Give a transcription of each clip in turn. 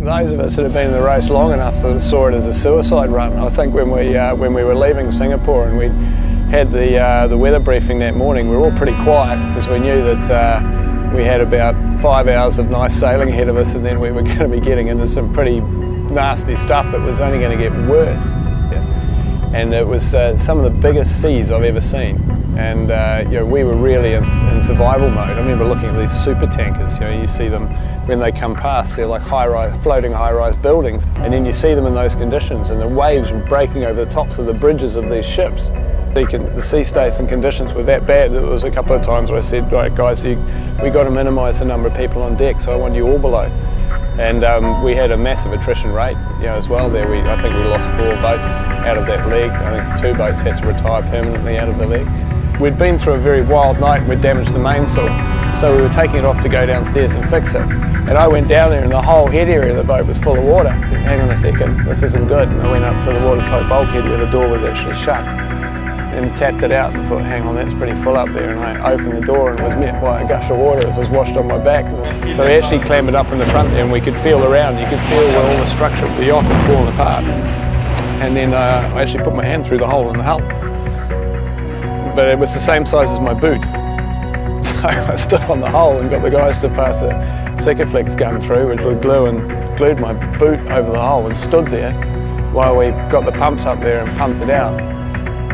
Those of us that have been in the race long enough saw it as a suicide run. I think when we were leaving Singapore and we had the weather briefing that morning, we were all pretty quiet because we knew that we had about 5 hours of nice sailing ahead of us, and then we were going to be getting into some pretty nasty stuff that was only going to get worse. And it was some of the biggest seas I've ever seen. And we were really in survival mode. I remember looking at these super tankers. You see them when they come past, they're like floating high-rise buildings, and then you see them in those conditions, and the waves were breaking over the tops of the bridges of these ships. The sea states and conditions were that bad that there was a couple of times where I said, right guys, we got to minimise the number of people on deck, so I want you all below. And we had a massive attrition rate, as well. There, I think we lost 4 boats out of that leg. I think 2 boats had to retire permanently out of the leg. We'd been through a very wild night and we'd damaged the mainsail, so we were taking it off to go downstairs and fix it. And I went down there and the whole head area of the boat was full of water. Hang on a second, this isn't good. And I went up to the watertight bulkhead where the door was actually shut and tapped it out and thought, hang on, that's pretty full up there. And I opened the door and was met by a gush of water as I was washed on my back. So we actually clambered up in the front there and we could feel around. You could feel where all the structure of the yacht had fallen apart. And then I actually put my hand through the hole in the hull. But it was the same size as my boot. So I stood on the hole and got the guys to pass a Sikaflex gun through, which would glue, and glued my boot over the hole and stood there while we got the pumps up there and pumped it out.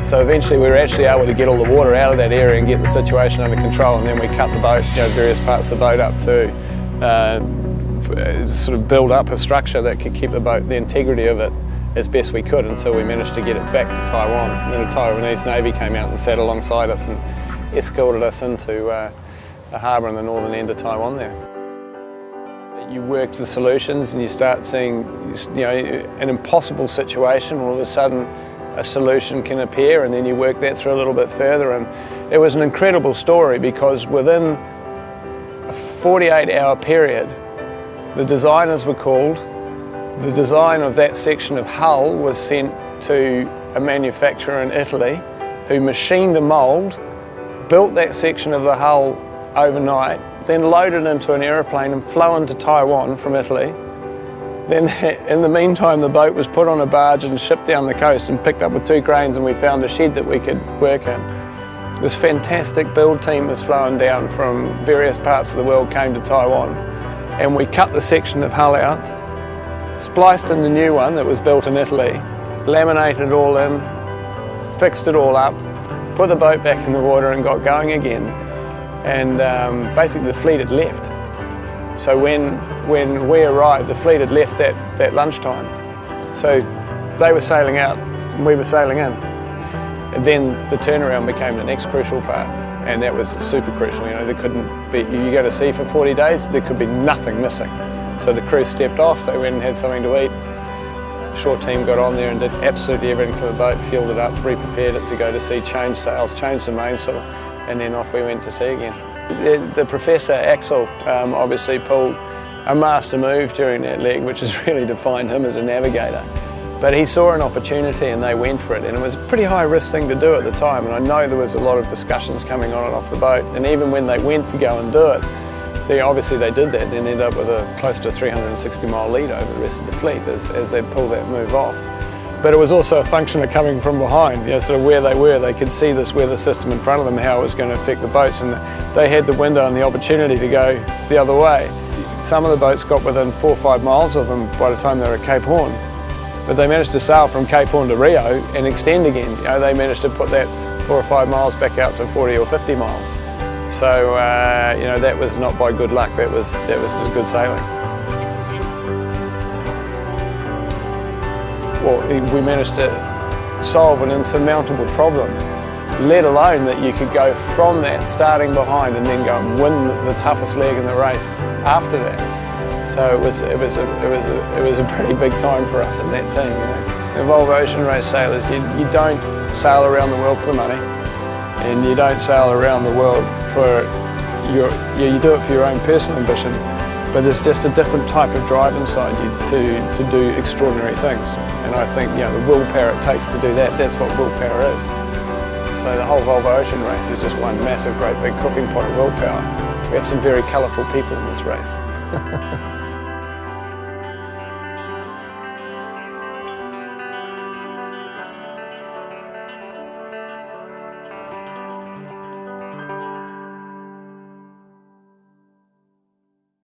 So eventually we were actually able to get all the water out of that area and get the situation under control, and then we cut the boat, various parts of the boat up to sort of build up a structure that could keep the integrity of it as best we could until we managed to get it back to Taiwan. And then the Taiwanese Navy came out and sat alongside us and escorted us into a harbour in the northern end of Taiwan there. You work the solutions and you start seeing an impossible situation, all of a sudden a solution can appear, and then you work that through a little bit further. And it was an incredible story because within a 48-hour period, the designers were called. The design of that section of hull was sent to a manufacturer in Italy who machined a mould, built that section of the hull overnight, then loaded into an aeroplane and flown to Taiwan from Italy. Then in the meantime the boat was put on a barge and shipped down the coast and picked up with 2 cranes, and we found a shed that we could work in. This fantastic build team was flown down from various parts of the world, came to Taiwan, and we cut the section of hull out, spliced in the new one that was built in Italy, laminated it all in, fixed it all up, put the boat back in the water and got going again. And basically the fleet had left. So when we arrived, the fleet had left that lunchtime. So they were sailing out and we were sailing in. And then the turnaround became the next crucial part, and that was super crucial. There couldn't be, you go to sea for 40 days, there could be nothing missing. So the crew stepped off, they went and had something to eat. The shore team got on there and did absolutely everything to the boat, filled it up, re-prepared it to go to sea, changed sails, changed the mainsail, and then off we went to sea again. The Professor Axel obviously pulled a master move during that leg, which has really defined him as a navigator. But he saw an opportunity and they went for it, and it was a pretty high risk thing to do at the time, and I know there was a lot of discussions coming on and off the boat, and even when they went to go and do it, obviously they did that and ended up with a close to a 360-mile lead over the rest of the fleet as they pulled that move off. But it was also a function of coming from behind, sort of where they were. They could see this weather system in front of them, how it was going to affect the boats, and they had the window and the opportunity to go the other way. Some of the boats got within 4 or 5 miles of them by the time they were at Cape Horn, but they managed to sail from Cape Horn to Rio and extend again. They managed to put that 4 or 5 miles back out to 40 or 50 miles. So that was not by good luck. That was just good sailing. Well, we managed to solve an insurmountable problem, let alone that you could go from that, starting behind, and then go and win the toughest leg in the race after that. So it was a pretty big time for us in that team. The Volvo Ocean Race sailors, you don't sail around the world for the money, and you don't sail around the world for you do it for your own personal ambition, but it's just a different type of drive inside you to do extraordinary things. And I think the willpower it takes to do that, that's what willpower is. So the whole Volvo Ocean Race is just one massive, great big cooking pot of willpower. We have some very colourful people in this race.